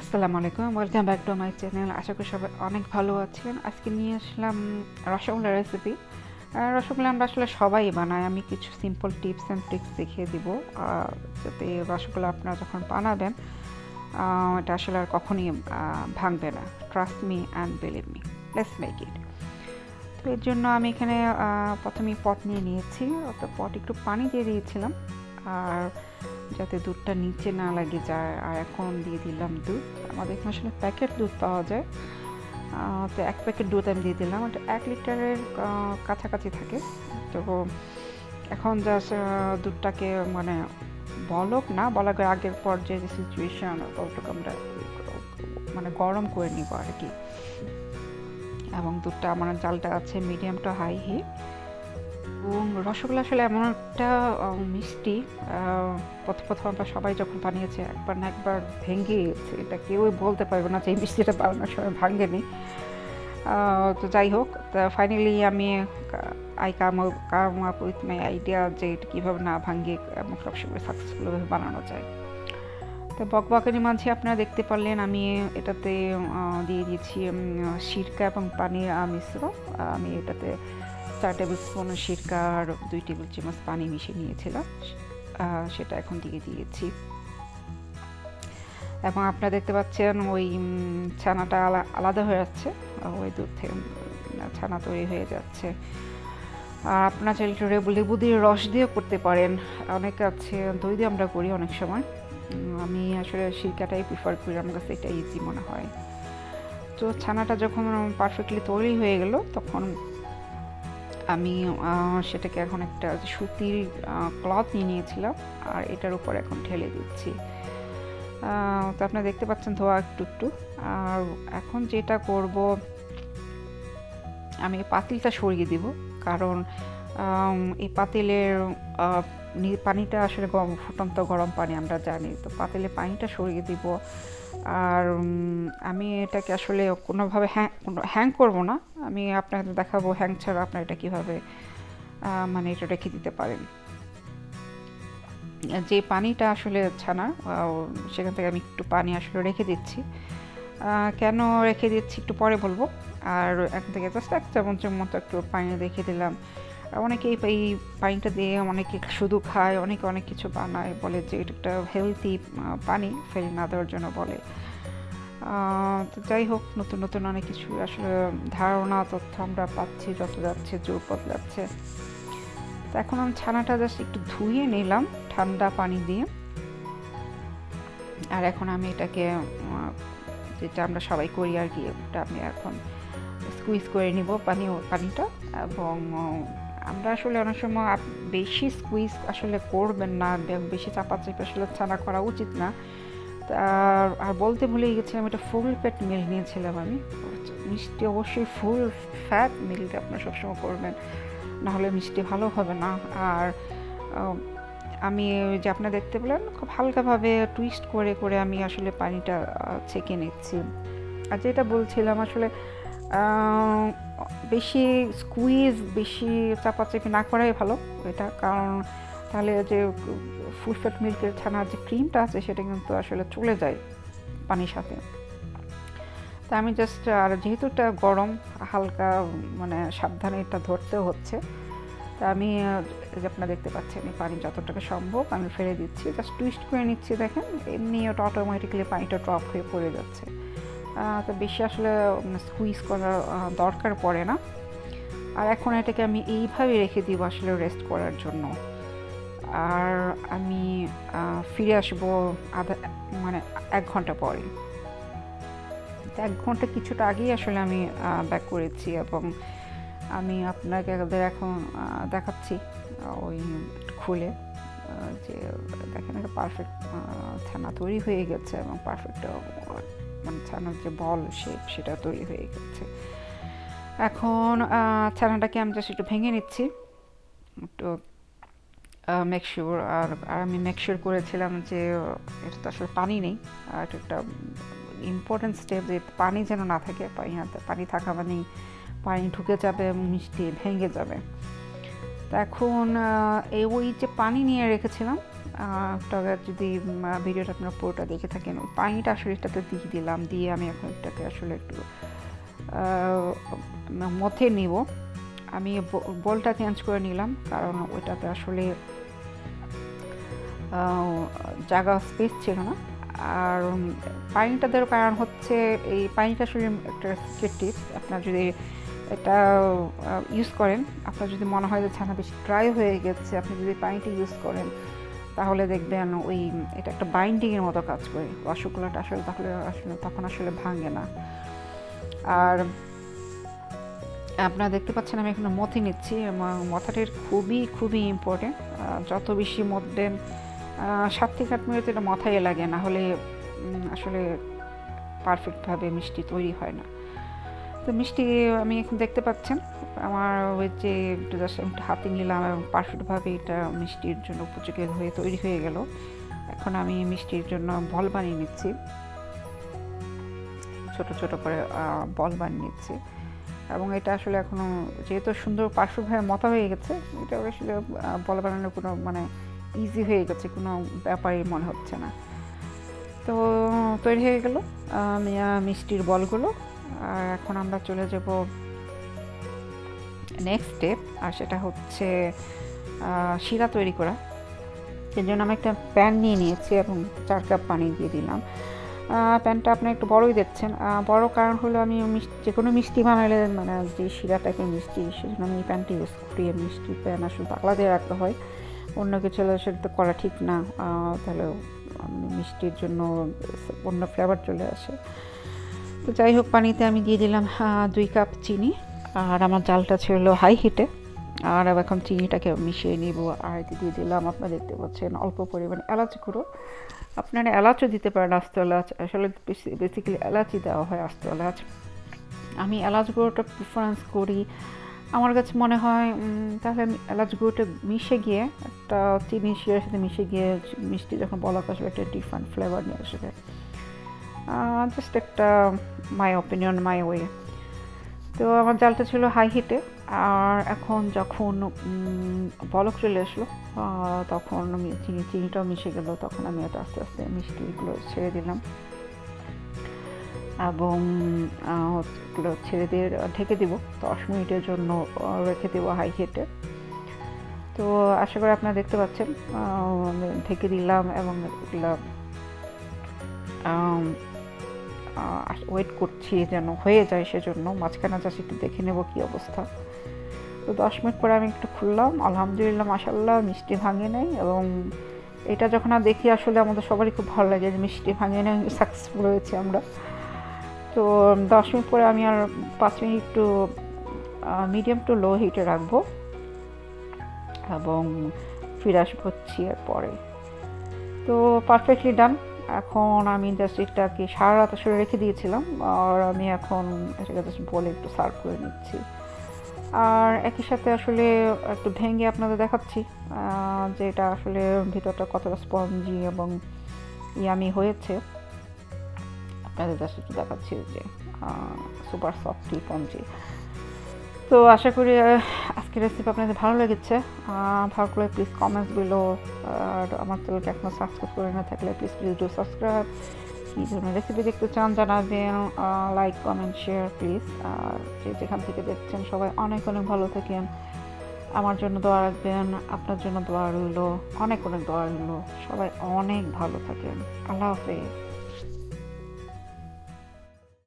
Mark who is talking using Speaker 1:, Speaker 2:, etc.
Speaker 1: আসসালামু আলাইকুম, welcome back to my channel. আশা করি সবাই অনেক ভালো আছেন। আজকে নিয়ে আসলাম রসগোল্লা রেসিপি। রসগোল্লা আমরা আসলে সবাই বানাই। আমি কিছু সিম্পল টিপস অ্যান্ড ট্রিক্স দেখিয়ে দিব, যাতে রসগোল্লা আপনারা যখন বানাবেন এটা আসলে আর কখনই ভাঙবে না। Trust me and believe me, let's make it. তো এর জন্য আমি এখানে প্রথমেই পট নিয়ে নিয়েছি। তো পট একটু পানি দিয়ে দিয়েছিলাম, আর যাতে দুধটা নিচে না লাগে যায়। আর এখন দিয়ে দিলাম দুধ। আমাদের এখানে আসলে প্যাকেট দুধ পাওয়া যায়, তো 1 প্যাকেট দুধ আমি দিয়ে দিলাম। এটা 1 লিটারের কাছাকাছি থাকে। তো এখন জাস্ট দুধটাকে মানে বলার আগের পর্যায়ে যে সিচুয়েশন ওটাকে আমরা মানে গরম করে নিব আর কি। এবং দুধটা আমার জালটা আছে মিডিয়াম টু হাই হিট। এবং রসগোল্লা আসলে এমন একটা মিষ্টি, প্রথম আমরা সবাই যখন বানিয়েছে একবার না একবার ভেঙে গেছে। এটা কেউই বলতে পারবে না যে এই মিষ্টিটা বানানোর সময় ভাঙেনি। তো যাই হোক, তা ফাইনালি আমি come up with my idea যে এটা কীভাবে না ভাঙিয়ে এবং সবসময় সাকসেসফুলভাবে বানানো যায়। তো বকবকানি মাঝে আপনারা দেখতে পারলেন আমি এটাতে দিয়ে দিয়েছি সিরকা এবং পানির মিশ্রণ। আমি এটাতে 4 টেবিল স্পুন সিরকা আর 2 টেবিল চামচ পানি মিশিয়ে নিয়েছিলাম, সেটা এখন দিয়ে দিয়েছি। এবং আপনারা দেখতে পাচ্ছেন ওই ছানাটা আলাদা হয়ে যাচ্ছে, ওই দুধ থেকে ছানা তৈরি হয়ে যাচ্ছে। আর আপনারা চাইলে লেবু দিয়ে রস দিয়েও করতে পারেন, অনেকে আছে দই দিয়ে আমরা করি অনেক সময়। আমি আসলে সিরকাটাই প্রিফার করি, আমার কাছে এটা ইজি মনে হয়। তো ছানাটা যখন পারফেক্টলি তৈরি হয়ে গেল তখন আমি সেটাকে এখন একটা সুতির ক্লথ নিয়ে নিয়েছিলাম, আর এটার উপর এখন ঢেলে দিচ্ছি। তো আপনারা দেখতে পাচ্ছেন ধোয়া একটু একটু। আর এখন যেটা করব, আমি পাতিলটা সরিয়ে দিব, কারণ এই পাতিলের পানিটা আসলে ফুটন্ত গরম পানি আমরা জানি। তো পাতিলের পানিটা সরিয়ে দিব। আর আমি এটাকে আসলে কোনোভাবে হ্যাং করব না। আমি আপনাদের দেখাবো হ্যাং ছাড়া আপনারা এটা কীভাবে মানে এটা রেখে দিতে পারেন। যে পানিটা আসলে ছানার, সেখান থেকে আমি একটু পানি আসলে রেখে দিচ্ছি। কেন রেখে দিচ্ছি একটু পরে বলবো। আর এখন থেকে জাস্ট 1 চামচের মতো একটু পানি রেখে দিলাম। অনেকেই এই পানিটা দিয়ে অনেকে শুধু খায়, অনেকে অনেক কিছু বানায়, বলে যে এটা একটা হেলদি পানি, ফেলে না দেওয়ার জন্য বলে। তো যাই হোক, নতুন নতুন অনেক কিছু আসলে ধারণা তথ্য আমরা পাচ্ছি যত যাচ্ছে, যুগ বদলাচ্ছে। তো এখন আমি ছানাটা জাস্ট একটু ধুয়ে নিলাম ঠান্ডা পানি দিয়ে। আর এখন আমি এটাকে যেটা আমরা সবাই করি আর কি, ওটা আমি এখন স্কুইজ করে নিব পানিটা। এবং আমরা আসলে অনেক সময় বেশি স্কুইজ আসলে করবেন না, বেশি চাপাচাপি আসলে ছানা করা উচিত না। আর বলতে ভুলে গেছিলাম, এটা ফুল ফ্যাট মিল্ক নিয়েছিলাম আমি। মিষ্টি অবশ্যই ফুল ফ্যাট মিল্ক আপনারা সবসময় করবেন, নাহলে মিষ্টি ভালো হবে না। আর আমি যে আপনারা দেখতে পেলেন খুব হালকাভাবে টুইস্ট করে করে আমি আসলে পানিটা ছেঁকে নিচ্ছি। আর যেটা বলছিলাম আসলে বেশি স্কুইজ, বেশি চাপাচাপি না করাই ভালো এটা, কারণ তাহলে যে ফুল ফ্যাট মিল্কের ছানার যে ক্রিমটা আছে সেটা কিন্তু আসলে চলে যায় পানির সাথে। তা আমি জাস্ট, আর যেহেতু এটা গরম, হালকা মানে সাবধানে এটা ধরতে হচ্ছে। তা আমি আপনারা দেখতে পাচ্ছেন এই পানি যতটুকু সম্ভব আমি ফেলে দিচ্ছি, জাস্ট টুইস্ট করে নিচ্ছি। দেখেন এমনি ওটা অটোমেটিক্যালি পানিটা ড্রপ হয়ে পড়ে যাচ্ছে। তো বেশি আসলে স্কুইজ করার দরকার পড়ে না। আর এখন এটাকে আমি এইভাবে রেখে দিব আসলে রেস্ট করার জন্য। আর আমি ফিরে আসবো মানে 1 ঘন্টা পরে। 1 ঘন্টা কিছুটা আগেই আসলে আমি ব্যাক করেছি, এবং আমি আপনাকে এখন দেখাচ্ছি ওই খুলে, যে দেখেন একটা পারফেক্ট ছানা তৈরি হয়ে গেছে, এবং পারফেক্ট মানে ছানার যে বল শেপ সেটা তৈরি হয়ে গেছে। এখন ছানাটাকে আমি জাস্ট একটু ভেঙে নিচ্ছি, একটু মেক শিওর। আর আমি মেক শিওর করেছিলাম যে এটা তো আসলে পানি নেই। আর এটা একটা ইম্পর্টেন্ট স্টেপ, যে পানি যেন না থাকে। পানি থাকা মানেই পানি ঢুকে যাবে এবং মিষ্টি ভেঙে যাবে। তো এখন ওই যে পানি নিয়ে রেখেছিলাম তবে যদি ভিডিওটা আপনারা পুরোটা দেখে থাকেন, পানিটা আসলে এটাতে দিয়ে দিলাম, দিয়ে আমি এখন এটাকে আসলে একটু মথে নিব। আমি বোলটা চেঞ্জ করে নিলাম, কারণ ওইটাতে আসলে জায়গা স্পেস ছিল না। আর পানিটা দেওয়ার কারণ হচ্ছে, এই পানিটা আসলে একটা সিক্রেট টিপস। আপনার যদি এটা ইউজ করেন, আপনার যদি মনে হয় যে ছানা বেশি ড্রাই হয়ে গেছে, আপনি যদি পানিটা ইউজ করেন তাহলে দেখবেন এটা একটা বাইন্ডিংয়ের মতো কাজ করে। রসগোল্লাটা আসলে তখন আসলে ভাঙে না। আর আপনারা দেখতে পাচ্ছেন আমি এখানে মথে নিচ্ছি, এবং মথাটির খুবই খুবই ইম্পর্টেন্ট। যত বেশি মথবেন, 7 থেকে 8 মিনিট এটা মাথায় লাগে, না হলে আসলে পারফেক্টভাবে মিষ্টি তৈরি হয় না। তো মিষ্টি আমি এখন দেখতে পাচ্ছেন আমার ওই যে একটু জাস্ট হাতে নিলাম, এবং পারফেক্টভাবে এটা মিষ্টির জন্য উপযোগী হয়ে তৈরি হয়ে গেল। এখন আমি মিষ্টির জন্য বল বানিয়ে নিচ্ছি, ছোট ছোট করে বল বানিয়ে নিচ্ছি। এবং এটা আসলে এখনও যেহেতু সুন্দর পারফেক্টভাবে মতা হয়ে গেছে, এটা আসলে বল বানানোর কোনো ইজি হয়ে গেছে, কোনো ব্যাপারই মনে হচ্ছে না। তো তৈরি হয়ে গেল মিষ্টির বলগুলো। আর এখন আমরা চলে যাব নেক্সট স্টেপ, আর সেটা হচ্ছে শিরা তৈরি করা। এর জন্য আমি একটা প্যান নিয়ে নিয়েছি এবং 4 কাপ পানি দিয়ে দিলাম। প্যানটা আপনি একটু বড়ই দেখছেন, বড় কারণ হলো আমি যে কোনো মিষ্টি বানালে যে শিরা টাইপের মিষ্টি, সেজন্য আমি এই প্যানটি ইউজ করি। মিষ্টি প্যান আসলে পাতলা দিয়ে রাখতে হয়, অন্য কিছু হলে সেটা তো করা ঠিক না, তাহলে মিষ্টির জন্য অন্য ফ্লেভার চলে আসে। তো যাই হোক, পানিতে আমি দিয়ে দিলাম 2 কাপ চিনি, আর আমার জালটা ছিল হাই হিটে। আর এখন চিনিটাকে মিশিয়ে নিব। আর দিয়ে দিলাম, আপনারা দেখতে পাচ্ছেন, অল্প পরিমাণ এলাচ গুঁড়ো। আপনারা এলাচও দিতে পারেন, আস্ত এলাচ। আসলে বেসিক্যালি এলাচই দেওয়া হয়, আস্ত এলাচ। আমি এলাচ গুঁড়োটা প্রিফারেন্স করি। আমার কাছে মনে হয় তাহলে আমি এলাচ গুঁড়োটা মিশে গিয়ে, একটা চিনি শিরার সাথে মিশে গিয়ে মিষ্টি যখন বলক আসবে, একটা ডিফারেন্ট ফ্লেভার নিয়ে আসবে। জাস্ট একটা মাই অপিনিয়ন, মাই ওয়ে। তো আমার জালটা ছিল হাই হিটে। আর এখন যখন বলক চলে আসলো, তখন আমি চিনিটাও মিশে গেল, তখন আমি এত আস্তে আস্তে মিষ্টিগুলো ছেড়ে দিলাম, এবং ছেড়ে দিয়ে ঢেকে দিব 10 মিনিটের জন্য, রেখে দেবো হাই হিটে। তো আশা করি আপনারা দেখতে পাচ্ছেন, ঢেকে দিলাম এবং এগুলো ওয়েট করছি যেন হয়ে যায়, সেজন্য মাঝখানে জাস্ট একটু দেখে নেব কী অবস্থা। তো 10 মিনিট পরে আমি একটু খুললাম, আলহামদুলিল্লাহ, মাশাআল্লাহ, মিষ্টি ভাঙে নাই। এবং এটা যখন দেখি আসলে আমাদের সবারই খুব ভালো লাগে যে মিষ্টি ভাঙে নাই, সাকসেসফুল হয়েছি আমরা। তো 10 মিনিট পরে আমি আর 5 মিনিট একটু মিডিয়াম টু লো হিটে রাখবো, এবং ফিরে আসবো এর পরে। তো পারফেক্টলি ডান। এখন আমি জাস্ট এটাকে সারা রাত আসলে রেখে দিয়েছিলাম, আর আমি এখন এটাকে জাস্ট বলে একটু সার্ভ করে নিচ্ছি। আর একই সাথে আসলে একটু ভেঙে আপনাদের দেখাচ্ছি যে এটা আসলে ভিতরটা কতটা স্পঞ্জি এবং ইয়ামি হয়েছে। আপনাদের জাস্ট একটু দেখাচ্ছি যে সুপার সফট স্পঞ্জি। তো আশা করি আজকের রেসিপি আপনাদের ভালো লেগেছে। ভালো লাগলে প্লিজ কমেন্টস বিলো। আর আমার চ্যানেলকে এখনও সাবস্ক্রাইব করে না থাকলে প্লিজ ডু সাবস্ক্রাইব। কী ধরনের রেসিপি দেখতে চান জানাবেন, লাইক, কমেন্ট, শেয়ার প্লিজ। আর যেখান থেকে দেখছেন সবাই অনেক অনেক ভালো থাকেন, আমার জন্য দোয়া রাখবেন, আপনার জন্য দোয়া রইল, অনেক অনেক দোয়া রইল। সবাই অনেক ভালো থাকেন। আল্লাহ হাফেজ।